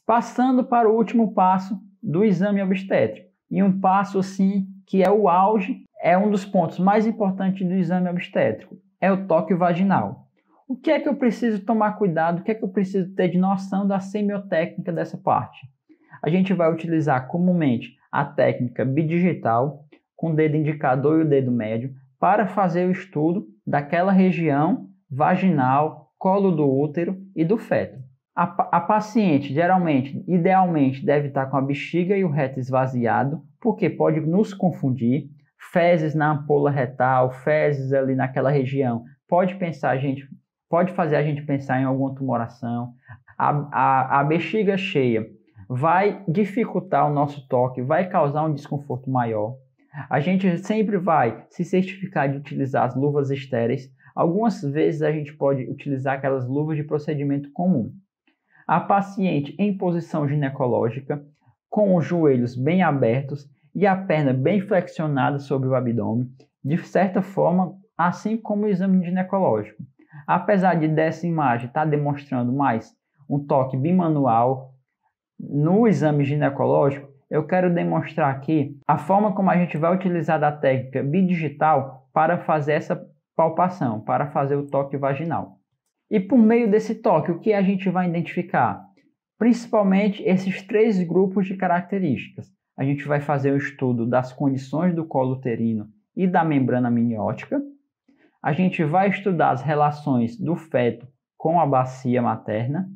Passando para o último passo do exame obstétrico. E um passo assim que é o auge, é um dos pontos mais importantes do exame obstétrico, é o toque vaginal. O que é que eu preciso tomar cuidado, o que é que eu preciso ter de noção da semiotécnica dessa parte? A gente vai utilizar comumente a técnica bidigital, com o dedo indicador e o dedo médio, para fazer o estudo daquela região vaginal, colo do útero e do feto. A paciente, idealmente, deve estar com a bexiga e o reto esvaziado, porque pode nos confundir. Fezes na ampola retal, fezes ali naquela região, pode fazer a gente pensar em alguma tumoração. A bexiga cheia vai dificultar o nosso toque, vai causar um desconforto maior. A gente sempre vai se certificar de utilizar as luvas estéreis. Algumas vezes a gente pode utilizar aquelas luvas de procedimento comum. A paciente em posição ginecológica, com os joelhos bem abertos e a perna bem flexionada sobre o abdômen, de certa forma, assim como o exame ginecológico. Apesar de dessa imagem estar demonstrando mais um toque bimanual, no exame ginecológico, eu quero demonstrar aqui a forma como a gente vai utilizar da técnica bidigital para fazer essa palpação, para fazer o toque vaginal. E por meio desse toque, o que a gente vai identificar? Principalmente esses 3 grupos de características. A gente vai fazer o estudo das condições do colo uterino e da membrana amniótica. A gente vai estudar as relações do feto com a bacia materna.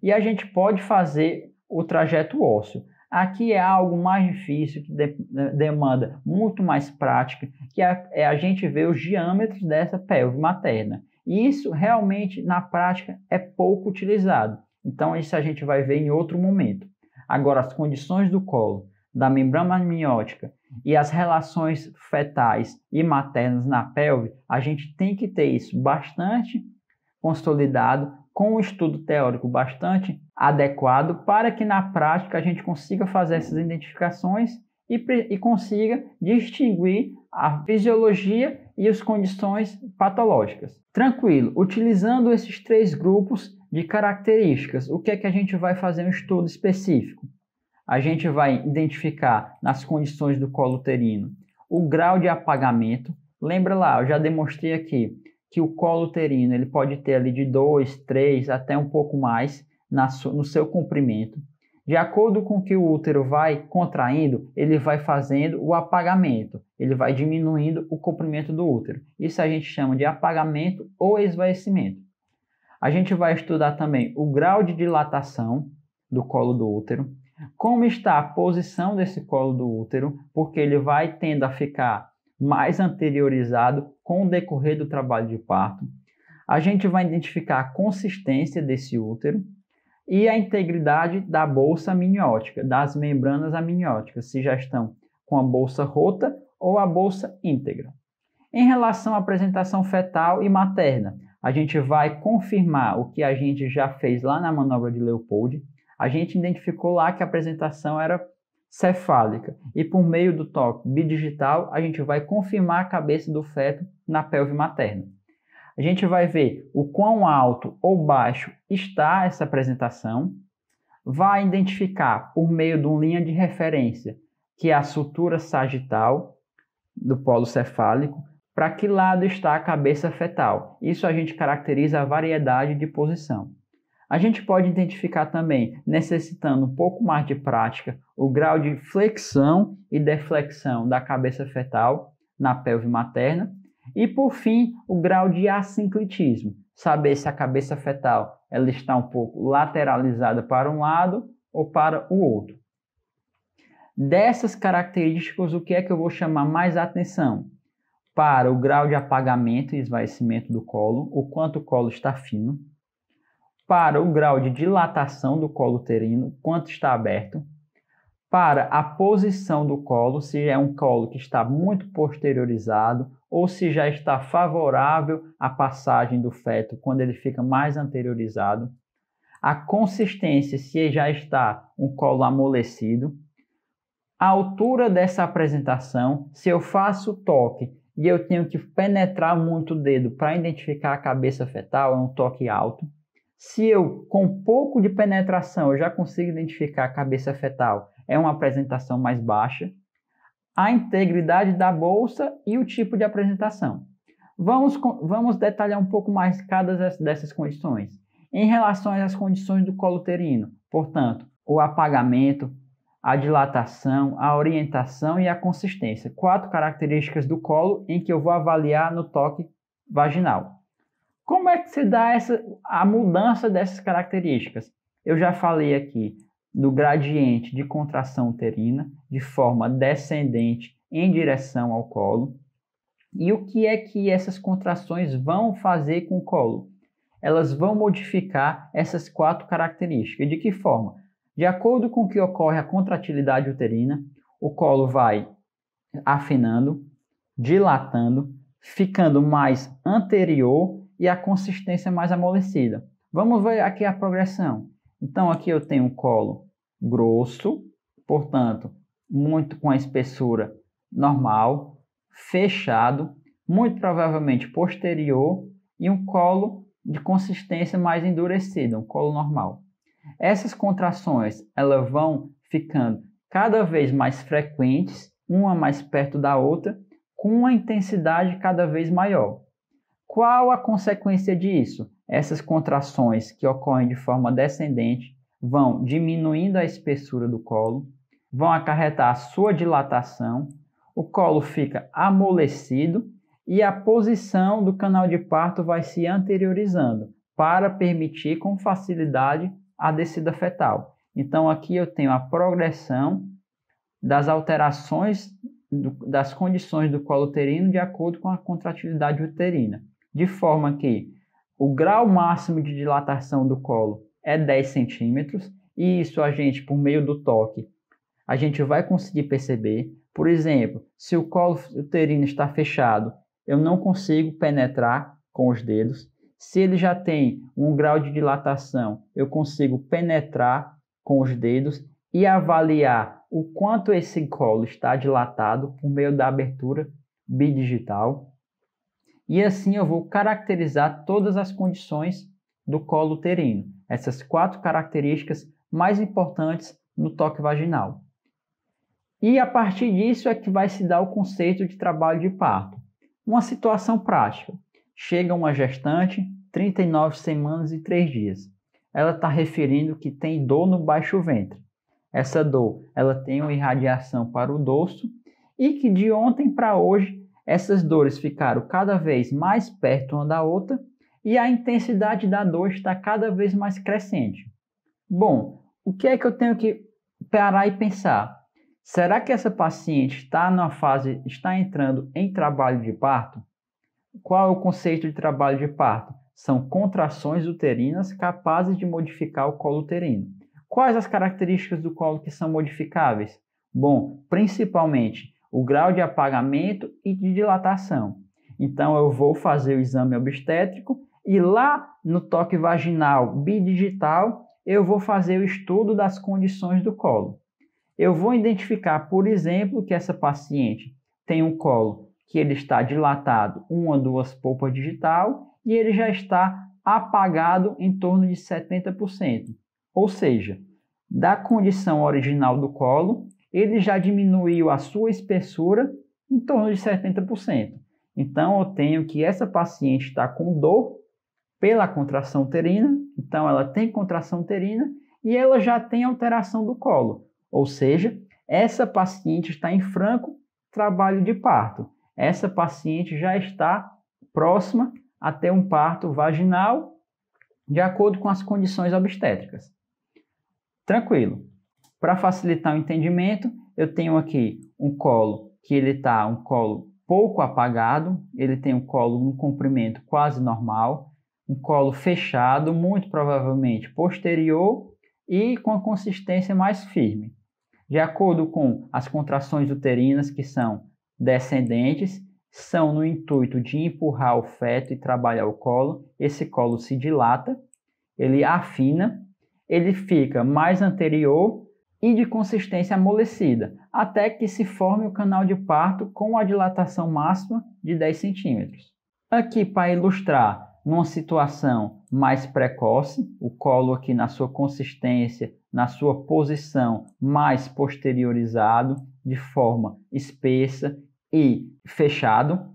E a gente pode fazer o trajeto ósseo. Aqui é algo mais difícil, que demanda muito mais prática, que é a gente ver os diâmetros dessa pelve materna. E isso realmente, na prática, é pouco utilizado. Então, isso a gente vai ver em outro momento. Agora, as condições do colo, da membrana amniótica e as relações fetais e maternas na pelve, a gente tem que ter isso bastante consolidado, com um estudo teórico bastante adequado, para que na prática a gente consiga fazer essas identificações e consiga distinguir a fisiologia e as condições patológicas. Tranquilo, utilizando esses 3 grupos de características, o que é que a gente vai fazer um estudo específico? A gente vai identificar nas condições do colo uterino o grau de apagamento. Lembra lá, eu já demonstrei aqui que o colo uterino ele pode ter ali de 2, 3, até um pouco mais no seu comprimento. De acordo com que o útero vai contraindo, ele vai fazendo o apagamento, ele vai diminuindo o comprimento do útero. Isso a gente chama de apagamento ou esvaecimento. A gente vai estudar também o grau de dilatação do colo do útero, como está a posição desse colo do útero, porque ele vai tendo a ficar mais anteriorizado com o decorrer do trabalho de parto. A gente vai identificar a consistência desse útero e a integridade da bolsa amniótica, das membranas amnióticas, se já estão com a bolsa rota ou a bolsa íntegra. Em relação à apresentação fetal e materna, a gente vai confirmar o que a gente já fez lá na manobra de Leopold. A gente identificou lá que a apresentação era cefálica e por meio do toque bidigital a gente vai confirmar a cabeça do feto na pelve materna. A gente vai ver o quão alto ou baixo está essa apresentação, vai identificar por meio de uma linha de referência, que é a sutura sagital do polo cefálico, para que lado está a cabeça fetal. Isso a gente caracteriza a variedade de posição. A gente pode identificar também, necessitando um pouco mais de prática, o grau de flexão e deflexão da cabeça fetal na pelve materna. E, por fim, o grau de assinclitismo, saber se a cabeça fetal ela está um pouco lateralizada para um lado ou para o outro. Dessas características, o que é que eu vou chamar mais atenção? Para o grau de apagamento e esvaecimento do colo, o quanto o colo está fino. Para o grau de dilatação do colo uterino, quanto está aberto. Para a posição do colo, se é um colo que está muito posteriorizado ou se já está favorável à passagem do feto quando ele fica mais anteriorizado. A consistência, se já está um colo amolecido. A altura dessa apresentação, se eu faço o toque e eu tenho que penetrar muito o dedo para identificar a cabeça fetal, é um toque alto. Se eu, com pouco de penetração, eu já consigo identificar a cabeça fetal, é uma apresentação mais baixa. A integridade da bolsa e o tipo de apresentação. Vamos detalhar um pouco mais cada dessas condições. Em relação às condições do colo uterino, portanto, o apagamento, a dilatação, a orientação e a consistência. 4 características do colo em que eu vou avaliar no toque vaginal. Como é que se dá a mudança dessas características? Eu já falei aqui do gradiente de contração uterina de forma descendente em direção ao colo. E o que é que essas contrações vão fazer com o colo? Elas vão modificar essas 4 características. De que forma? De acordo com o que ocorre a contratilidade uterina, o colo vai afinando, dilatando, ficando mais anterior e a consistência mais amolecida. Vamos ver aqui a progressão. Então, aqui eu tenho um colo grosso, portanto, muito com a espessura normal, fechado, muito provavelmente posterior, e um colo de consistência mais endurecida, um colo normal. Essas contrações elas vão ficando cada vez mais frequentes, uma mais perto da outra, com uma intensidade cada vez maior. Qual a consequência disso? Essas contrações que ocorrem de forma descendente vão diminuindo a espessura do colo, vão acarretar a sua dilatação, o colo fica amolecido e a posição do canal de parto vai se anteriorizando para permitir com facilidade a descida fetal. Então aqui eu tenho a progressão das alterações das condições do colo uterino de acordo com a contratilidade uterina, de forma que o grau máximo de dilatação do colo é 10 centímetros, e isso a gente, por meio do toque, a gente vai conseguir perceber. Por exemplo, se o colo uterino está fechado, eu não consigo penetrar com os dedos. Se ele já tem um grau de dilatação, eu consigo penetrar com os dedos e avaliar o quanto esse colo está dilatado por meio da abertura bidigital. E assim eu vou caracterizar todas as condições do colo uterino, essas 4 características mais importantes no toque vaginal. E a partir disso é que vai se dar o conceito de trabalho de parto. Uma situação prática. Chega uma gestante, 39 semanas e 3 dias. Ela está referindo que tem dor no baixo ventre. Essa dor, ela tem uma irradiação para o dorso e que de ontem para hoje essas dores ficaram cada vez mais perto uma da outra e a intensidade da dor está cada vez mais crescente. Bom, o que é que eu tenho que parar e pensar? Será que essa paciente está entrando em trabalho de parto? Qual é o conceito de trabalho de parto? São contrações uterinas capazes de modificar o colo uterino. Quais as características do colo que são modificáveis? Bom, principalmente o grau de apagamento e de dilatação. Então eu vou fazer o exame obstétrico e lá no toque vaginal bidigital eu vou fazer o estudo das condições do colo. Eu vou identificar, por exemplo, que essa paciente tem um colo que ele está dilatado 1 ou 2 polpas digital e ele já está apagado em torno de 70%. Ou seja, da condição original do colo, ele já diminuiu a sua espessura em torno de 70%. Então, eu tenho que essa paciente está com dor pela contração uterina, então ela tem contração uterina e ela já tem alteração do colo. Ou seja, essa paciente está em franco trabalho de parto. Essa paciente já está próxima a ter um parto vaginal de acordo com as condições obstétricas. Tranquilo. Para facilitar o entendimento, eu tenho aqui um colo que ele está um colo pouco apagado, ele tem um colo um comprimento quase normal, um colo fechado, muito provavelmente posterior e com a consistência mais firme. De acordo com as contrações uterinas, que são descendentes, são no intuito de empurrar o feto e trabalhar o colo. Esse colo se dilata, ele afina, ele fica mais anterior e de consistência amolecida, até que se forme o canal de parto com a dilatação máxima de 10 centímetros. Aqui, para ilustrar, numa situação mais precoce, o colo aqui na sua consistência, na sua posição mais posteriorizado, de forma espessa e fechado.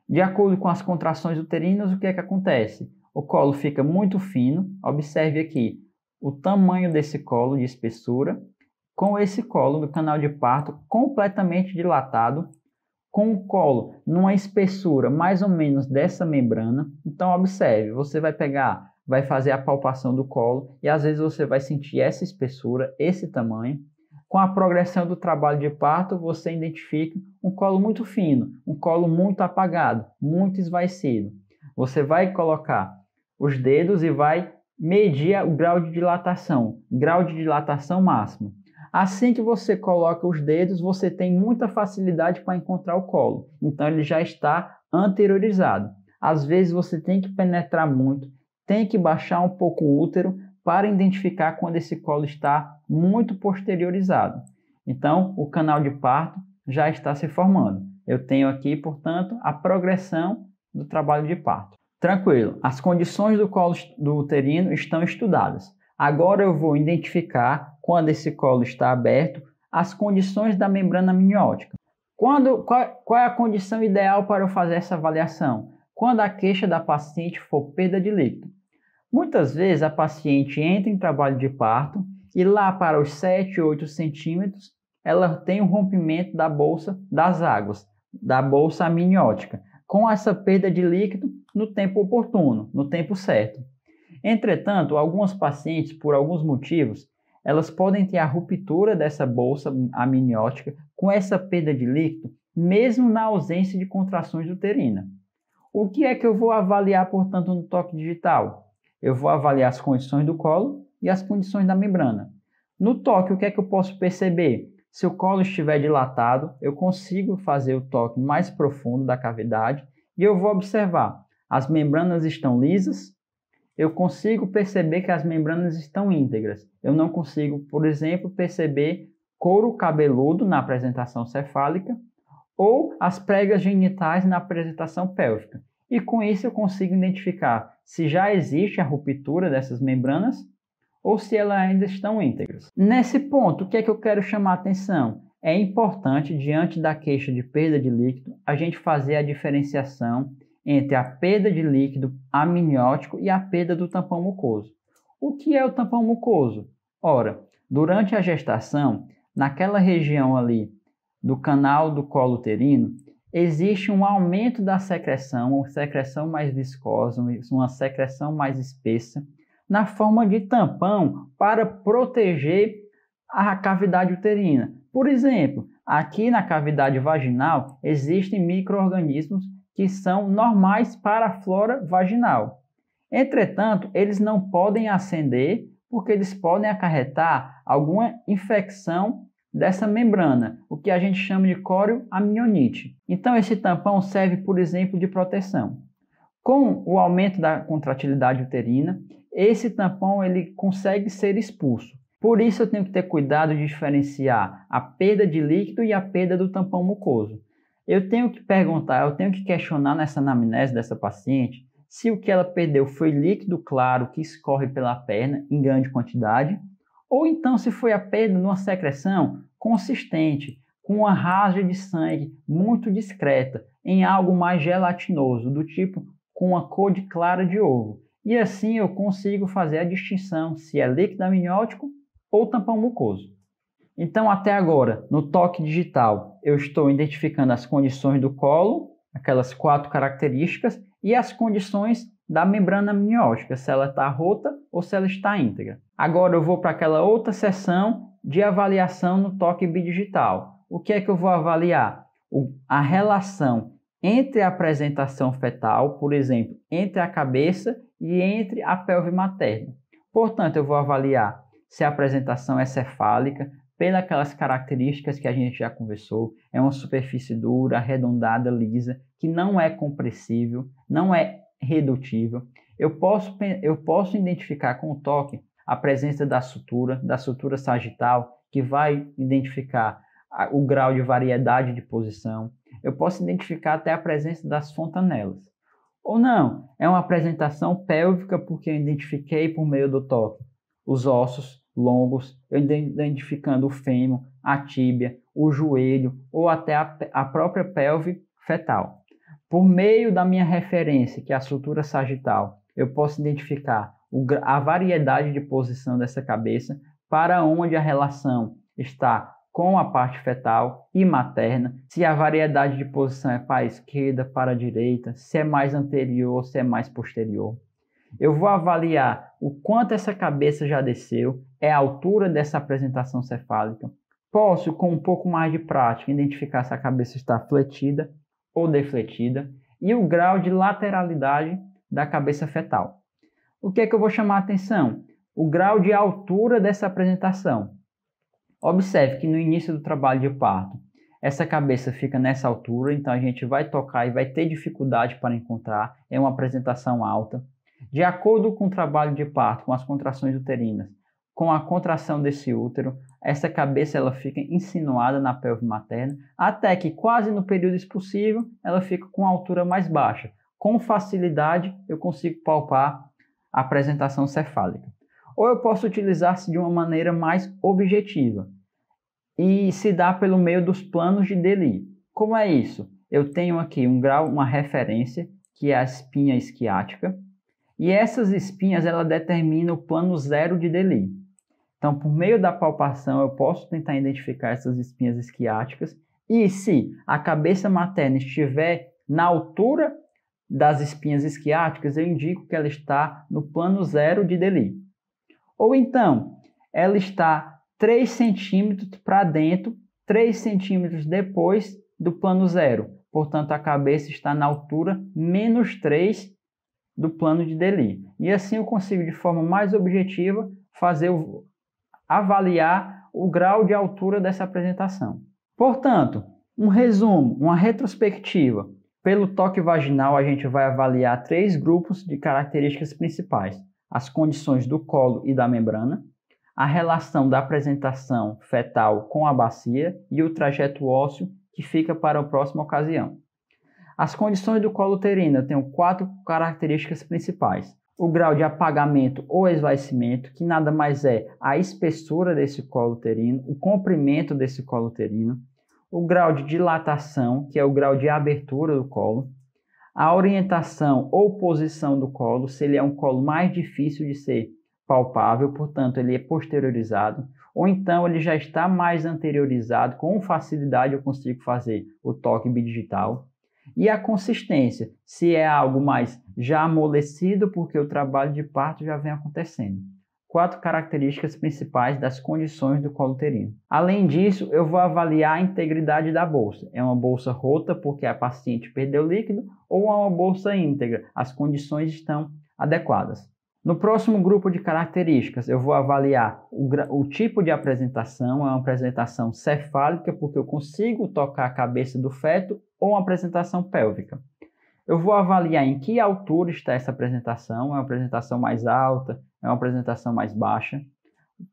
De acordo com as contrações uterinas, o que é que acontece? O colo fica muito fino, observe aqui o tamanho desse colo de espessura, com esse colo do canal de parto completamente dilatado, com o colo numa espessura mais ou menos dessa membrana. Então observe, você vai fazer a palpação do colo e às vezes você vai sentir essa espessura, esse tamanho. Com a progressão do trabalho de parto, você identifica um colo muito fino, um colo muito apagado, muito esvaecido. Você vai colocar os dedos e vai medir o grau de dilatação máximo. Assim que você coloca os dedos, você tem muita facilidade para encontrar o colo. Então ele já está anteriorizado. Às vezes você tem que penetrar muito, tem que baixar um pouco o útero para identificar quando esse colo está muito posteriorizado. Então o canal de parto já está se formando. Eu tenho aqui, portanto, a progressão do trabalho de parto. Tranquilo, as condições do colo do uterino estão estudadas. Agora eu vou identificar, quando esse colo está aberto, as condições da membrana amniótica. Qual é a condição ideal para eu fazer essa avaliação? Quando a queixa da paciente for perda de líquido. Muitas vezes a paciente entra em trabalho de parto e lá para os 7, 8 centímetros, ela tem um rompimento da bolsa das águas, da bolsa amniótica, com essa perda de líquido no tempo oportuno, no tempo certo. Entretanto, algumas pacientes, por alguns motivos, elas podem ter a ruptura dessa bolsa amniótica com essa perda de líquido, mesmo na ausência de contrações uterinas. O que é que eu vou avaliar, portanto, no toque digital? Eu vou avaliar as condições do colo e as condições da membrana. No toque, o que é que eu posso perceber? Se o colo estiver dilatado, eu consigo fazer o toque mais profundo da cavidade e eu vou observar, as membranas estão lisas, eu consigo perceber que as membranas estão íntegras. Eu não consigo, por exemplo, perceber couro cabeludo na apresentação cefálica ou as pregas genitais na apresentação pélvica. E com isso eu consigo identificar se já existe a ruptura dessas membranas ou se elas ainda estão íntegras. Nesse ponto, o que é que eu quero chamar a atenção? É importante, diante da queixa de perda de líquido, a gente fazer a diferenciação entre a perda de líquido amniótico e a perda do tampão mucoso. O que é o tampão mucoso? Ora, durante a gestação, naquela região ali do canal do colo uterino, existe um aumento da secreção, uma secreção mais viscosa, uma secreção mais espessa, na forma de tampão para proteger a cavidade uterina. Por exemplo, aqui na cavidade vaginal existem micro-organismos que são normais para a flora vaginal. Entretanto, eles não podem ascender porque eles podem acarretar alguma infecção dessa membrana, o que a gente chama de corioamnionite. Então, esse tampão serve, por exemplo, de proteção. Com o aumento da contratilidade uterina, esse tampão ele consegue ser expulso. Por isso, eu tenho que ter cuidado de diferenciar a perda de líquido e a perda do tampão mucoso. Eu tenho que perguntar, eu tenho que questionar nessa anamnese dessa paciente se o que ela perdeu foi líquido claro que escorre pela perna em grande quantidade, ou então se foi a perda de uma secreção consistente, com uma rasga de sangue muito discreta, em algo mais gelatinoso, do tipo com uma cor de clara de ovo. E assim eu consigo fazer a distinção se é líquido amniótico ou tampão mucoso. Então, até agora, no toque digital, eu estou identificando as condições do colo, aquelas 4 características, e as condições da membrana amniótica, se ela está rota ou se ela está íntegra. Agora eu vou para aquela outra seção de avaliação no toque bidigital. O que é que eu vou avaliar? A relação entre a apresentação fetal, por exemplo, entre a cabeça e entre a pelve materna. Portanto, eu vou avaliar se a apresentação é cefálica, pelas características que a gente já conversou, é uma superfície dura, arredondada, lisa, que não é compressível, não é redutível. Eu posso identificar com o toque a presença da sutura sagital, que vai identificar o grau de variedade de posição. Eu posso identificar até a presença das fontanelas. Ou não, é uma apresentação pélvica porque eu identifiquei por meio do toque os ossos longos, eu identificando o fêmur, a tíbia, o joelho ou até a própria pelve fetal. Por meio da minha referência, que é a sutura sagital, eu posso identificar a variedade de posição dessa cabeça, para onde a relação está com a parte fetal e materna, se a variedade de posição é para a esquerda, para a direita, se é mais anterior, se é mais posterior. Eu vou avaliar o quanto essa cabeça já desceu, é a altura dessa apresentação cefálica. Posso, com um pouco mais de prática, identificar se a cabeça está fletida ou defletida e o grau de lateralidade da cabeça fetal. O que é que eu vou chamar a atenção? O grau de altura dessa apresentação. Observe que no início do trabalho de parto, essa cabeça fica nessa altura, então a gente vai tocar e vai ter dificuldade para encontrar, é uma apresentação alta. De acordo com o trabalho de parto, com as contrações uterinas, com a contração desse útero, essa cabeça ela fica insinuada na pelve materna, até que quase no período expulsivo ela fica com a altura mais baixa. Com facilidade eu consigo palpar a apresentação cefálica. Ou eu posso utilizar-se de uma maneira mais objetiva e se dá pelo meio dos planos de Delis. Como é isso? Eu tenho aqui um grau, uma referência, que é a espinha isquiática, e essas espinhas ela determinam o plano zero de Delis. Então, por meio da palpação, eu posso tentar identificar essas espinhas isquiáticas, e se a cabeça materna estiver na altura das espinhas isquiáticas, eu indico que ela está no plano zero de Delis. Ou então, ela está 3 centímetros para dentro, 3 centímetros depois do plano zero. Portanto, a cabeça está na altura menos 3 do plano de Delis. E assim eu consigo, de forma mais objetiva, avaliar o grau de altura dessa apresentação. Portanto, um resumo, uma retrospectiva. Pelo toque vaginal, a gente vai avaliar 3 grupos de características principais: as condições do colo e da membrana, a relação da apresentação fetal com a bacia e o trajeto ósseo que fica para a próxima ocasião. As condições do colo uterino, eu tenho 4 características principais. O grau de apagamento ou esvaecimento, que nada mais é a espessura desse colo uterino, o comprimento desse colo uterino. O grau de dilatação, que é o grau de abertura do colo. A orientação ou posição do colo, se ele é um colo mais difícil de ser palpável, portanto ele é posteriorizado, ou então ele já está mais anteriorizado, com facilidade eu consigo fazer o toque bidigital. E a consistência, se é algo mais já amolecido, porque o trabalho de parto já vem acontecendo. 4 características principais das condições do colo uterino. Além disso, eu vou avaliar a integridade da bolsa. É uma bolsa rota porque a paciente perdeu líquido ou é uma bolsa íntegra? As condições estão adequadas. No próximo grupo de características, eu vou avaliar o tipo de apresentação. É uma apresentação cefálica porque eu consigo tocar a cabeça do feto, ou uma apresentação pélvica. Eu vou avaliar em que altura está essa apresentação. É uma apresentação mais alta, é uma apresentação mais baixa.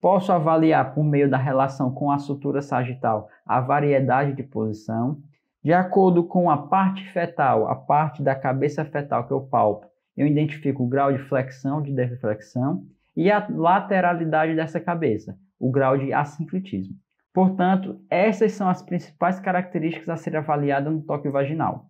Posso avaliar por meio da relação com a sutura sagital a variedade de posição. De acordo com a parte fetal, a parte da cabeça fetal que eu palpo, eu identifico o grau de flexão, de deflexão e a lateralidade dessa cabeça, o grau de assinclitismo. Portanto, essas são as principais características a serem avaliadas no toque vaginal.